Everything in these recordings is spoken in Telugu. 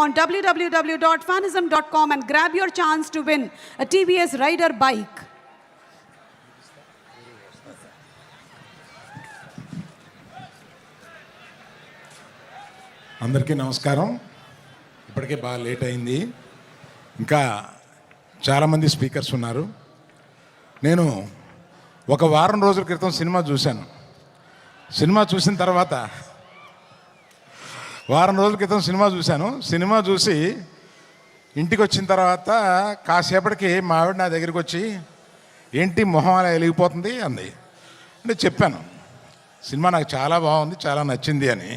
on www.fanism.com and grab your chance to win a TVS Raider bike. అందరికీ నమస్కారం. ఇప్పటికే బాగా లేట్ అయింది, ఇంకా చాలామంది స్పీకర్స్ ఉన్నారు. నేను ఒక వారం రోజుల క్రితం సినిమా చూశాను. సినిమా చూసిన తర్వాత సినిమా చూసి ఇంటికి వచ్చిన తర్వాత కాసేపటికి మా ఆవిడ నా దగ్గరికి వచ్చి, ఏంటి మొహం అలా వెలిగిపోతుంది అంది. అంటే చెప్పాను, సినిమా నాకు చాలా బాగుంది, చాలా నచ్చింది అని.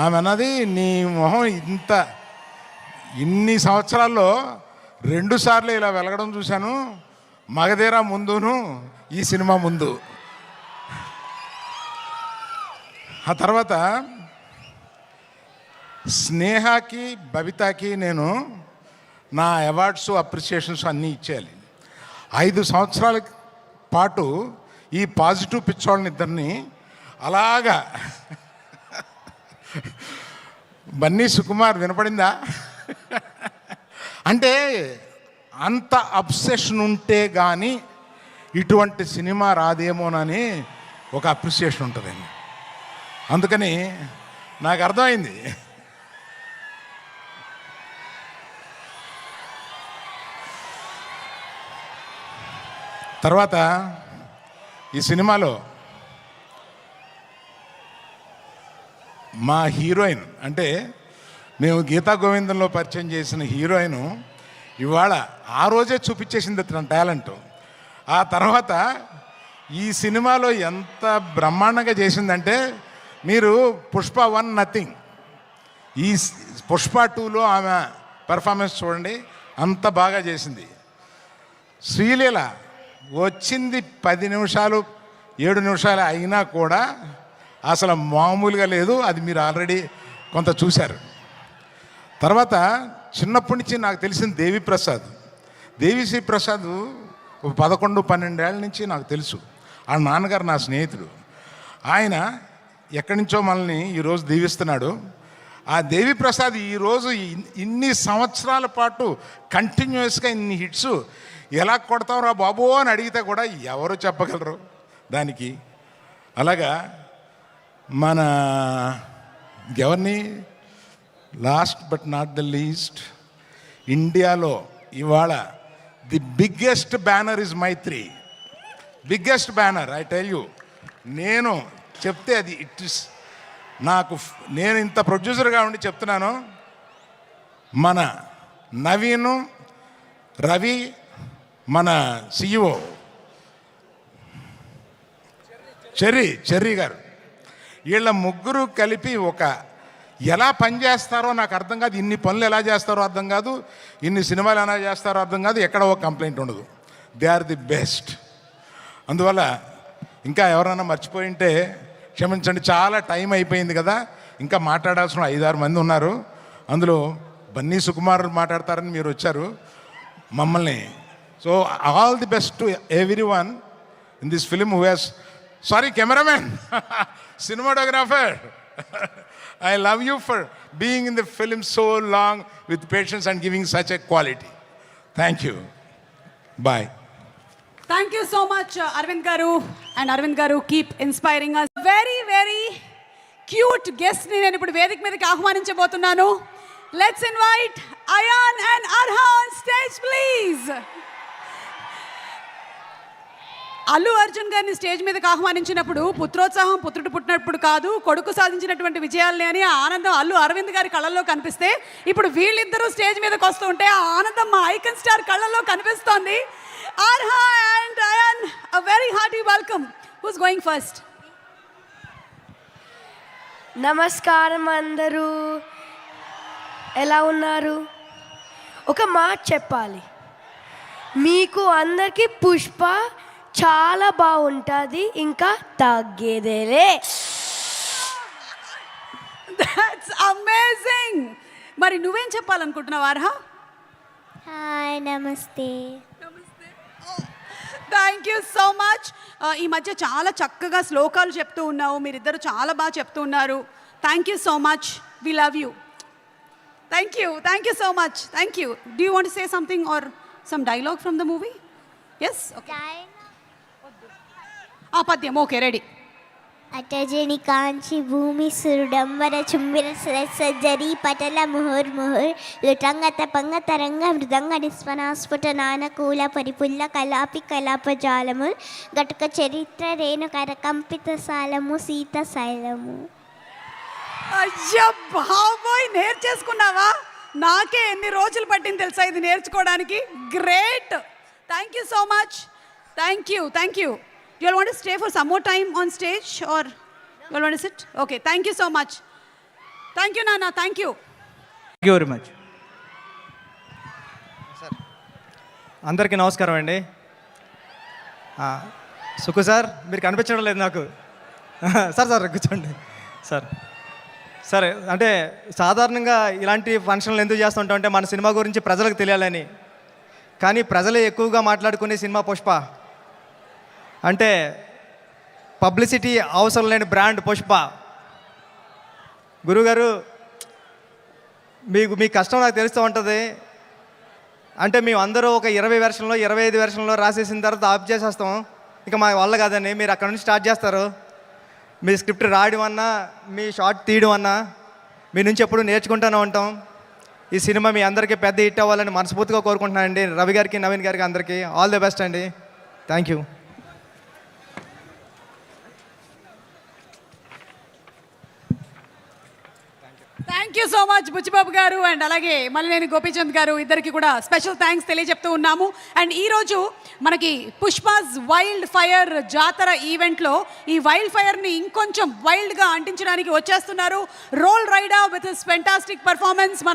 ఆమె అన్నది, నీ మొహం ఇన్ని సంవత్సరాల్లో 2 సార్లు ఇలా వెలగడం చూశాను, మగధీర ముందును ఈ సినిమా ముందు. ఆ తర్వాత స్నేహకి బబితాకి నేను నా అవార్డ్స్ అప్రిషియేషన్స్ అన్నీ ఇచ్చేయాలి. 5 సంవత్సరాల పాటు ఈ పాజిటివ్ పిచ్చోళ్ళని ఇద్దరిని అలాగా బన్నీ సుకుమార్ వినపడిందా అంటే అంత అబ్సెషన్ ఉంటే కానీ ఇటువంటి సినిమా రాదేమోనని ఒక అప్రిసియేషన్ ఉంటుందండి. అందుకని నాకు అర్థమైంది. తర్వాత ఈ సినిమాలో మా హీరోయిన్, అంటే మేము గీతా గోవిందంలో పరిచయం చేసిన హీరోయిన్ ఇవాళ ఆ రోజే చూపించేసింది తన టాలెంట్. ఆ తర్వాత ఈ సినిమాలో ఎంత బ్రహ్మాండంగా చేసిందంటే, మీరు పుష్ప 1 నథింగ్, ఈ పుష్ప 2లో ఆమె పెర్ఫార్మెన్స్ చూడండి, అంత బాగా చేసింది. శ్రీలీల వచ్చింది 10 నిమిషాలు 7 నిమిషాలు అయినా కూడా అసలు మామూలుగా లేదు. అది మీరు ఆల్రెడీ కొంత చూశారు. తర్వాత చిన్నప్పటి నుంచి నాకు తెలిసిన దేవిశ్రీ ప్రసాద్ 11-12 ఏళ్ళ నుంచి నాకు తెలుసు. ఆ నాన్నగారు నా స్నేహితుడు. ఆయన ఎక్కడి నుంచో మనల్ని ఈరోజు దీవిస్తున్నాడు. ఆ దేవి ప్రసాద్ ఈరోజు ఇన్ని సంవత్సరాల పాటు కంటిన్యూస్గా ఇన్ని హిట్స్ ఎలా కొడతావురా బాబు అని అడిగితే కూడా ఎవరు చెప్పగలరు దానికి. అలాగా మన ఎవరిని last but not the least, ఇండియాలో ఇవాళ the biggest banner is Mythri. Biggest banner, I tell you. నేను చెప్తే అది ఇట్ ఇస్ నేను ఇంత ప్రొడ్యూసర్గా ఉండి చెప్తున్నాను. మన నవీను, రవి, మన సిఇఓ చెర్రీ గారు, వీళ్ళ ముగ్గురు కలిపి ఎలా పనిచేస్తారో నాకు అర్థం కాదు. ఇన్ని పనులు ఎలా చేస్తారో అర్థం కాదు, ఇన్ని సినిమాలు ఎలా చేస్తారో అర్థం కాదు, ఎక్కడ ఒక కంప్లైంట్ ఉండదు. They are the best. అందువల్ల ఇంకా ఎవరైనా మర్చిపోయి ఉంటే క్షమించండి, చాలా టైం అయిపోయింది కదా. ఇంకా మాట్లాడాల్సిన 5-6 మంది ఉన్నారు. అందులో బన్నీ సుకుమార్ మాట్లాడతారని మీరు వచ్చారు మమ్మల్ని. So all the best to every one in this film who has, sorry cameraman, cinematographer, I love you for being in the film so long with patience and giving such a quality. Thank you. Bye. Thank you so much, Arvind Garu. And Arvind Garu, keep inspiring us. Very, very cute guest ni nenu ippudu vedik meedaki ఆహ్వానించబోతున్నాను. Let's invite Ayan and Arha on stage, please. Allu Arjun గారిని స్టేజ్ మీదకి ఆహ్వానించినప్పుడు పుత్రోత్సాహం పుత్రుడు పుట్టినప్పుడు కాదు, కొడుకు సాధించినటువంటి విజయాల్ని అని ఆనందం అల్లు అరవింద్ గారి కళ్ళల్లో కనిపిస్తే, ఇప్పుడు వీళ్ళిద్దరూ స్టేజ్ మీదకి వస్తూ ఉంటే ఆ ఆనందం మా ఐకన్ స్టార్ కళ్ళల్లో కనిపిస్తోంది. Arha and Ayaan, a very hearty welcome. Who's going first? నమస్కారం అందరూ, ఎలా ఉన్నారు? ఒక మాట చెప్పాలి, మీకు అందరికీ పుష్ప చాలా బాగుంటుంది, ఇంకా తగ్గేదేలే. That's amazing. మరి నువ్వేం చెప్పాలనుకుంటున్నావు ఆర్హా? హాయ్, నమస్తే. Thank you so much. ఈ మధ్య చాలా చక్కగా శ్లోకాలు చెప్తూ ఉన్నావు, మీరిద్దరు చాలా బాగా చెప్తూ ఉన్నారు. Thank you so much, we love you. Thank you so much, thank you. Do you want say something or some dialogue from the movie? Yes, పద్యం. Okay, ready. అటజని కాంచి భూమి సురుడంబర చుంబిర సజ్జరి పటల ముహుర్ముహుర్ లుటంగత పంగ తరంగ మృదంగ నిస్వనాస్ఫుట నానకూల పరిపుల్ల కలాపి కలాపజాలము గటుక చరిత్ర రేణు కరకంపిత సాలము సీత శైలము. అయ్యా బాబోయ్, నేర్చేసుకున్నావా? నాకే ఎన్ని రోజులు పట్టింది తెలుసా ఇది నేర్చుకోవడానికి. Great, thank you so much. Thank you. You all want to stay for some more time on stage or you all want to sit? Okay, thank you so much. Thank you, Nana, thank you. Thank you very much sir. అందరికీ నమస్కారం అండి. సుకు సార్, మీరు కనిపించడం లేదు నాకు. సార్ కూర్చోండి సార్. సరే, అంటే సాధారణంగా ఇలాంటి ఫంక్షన్లు ఎందుకు చేస్తుంటాం అంటే మన సినిమా గురించి ప్రజలకు తెలియాలని. కానీ ప్రజలే ఎక్కువగా మాట్లాడుకునే సినిమా పుష్ప. అంటే పబ్లిసిటీ అవసరం లేని బ్రాండ్ పుష్ప. గురుగారు, మీ కష్టం నాకు తెలుస్తూ ఉంటుంది. అంటే మేము అందరూ ఒక 20 వెర్షన్లో 25 వెర్షన్లో రాసేసిన తర్వాత ఆఫ్ చేసేస్తాం. ఇక మా వల్ల కాదని మీరు అక్కడ నుంచి స్టార్ట్ చేస్తారు. మీ స్క్రిప్ట్ రాయడం అన్నా, మీ షార్ట్ తీయడం అన్నా మీ నుంచి ఎప్పుడు నేర్చుకుంటూనే ఉంటాం. ఈ సినిమా మీ అందరికీ పెద్ద హిట్ అవ్వాలని మనస్ఫూర్తిగా కోరుకుంటున్నానండి. రవి గారికి, నవీన్ గారికి అందరికీ ఆల్ ది బెస్ట్ అండి. Thank you. Thank you so much Buchi Babu గారు అండ్ అలాగే మల్లినేని గోపీచంద్ గారు, ఇద్దరికి కూడా స్పెషల్ థ్యాంక్స్ తెలియజెప్తూ ఉన్నాము. అండ్ ఈరోజు మనకి పుష్పాస్ వైల్డ్ ఫైర్ జాతర ఈవెంట్లో ఈ వైల్డ్ ఫైర్ని ఇంకొంచెం వైల్డ్గా అంటించడానికి వచ్చేస్తున్నారు Roll Rida with his fantastic performance. మన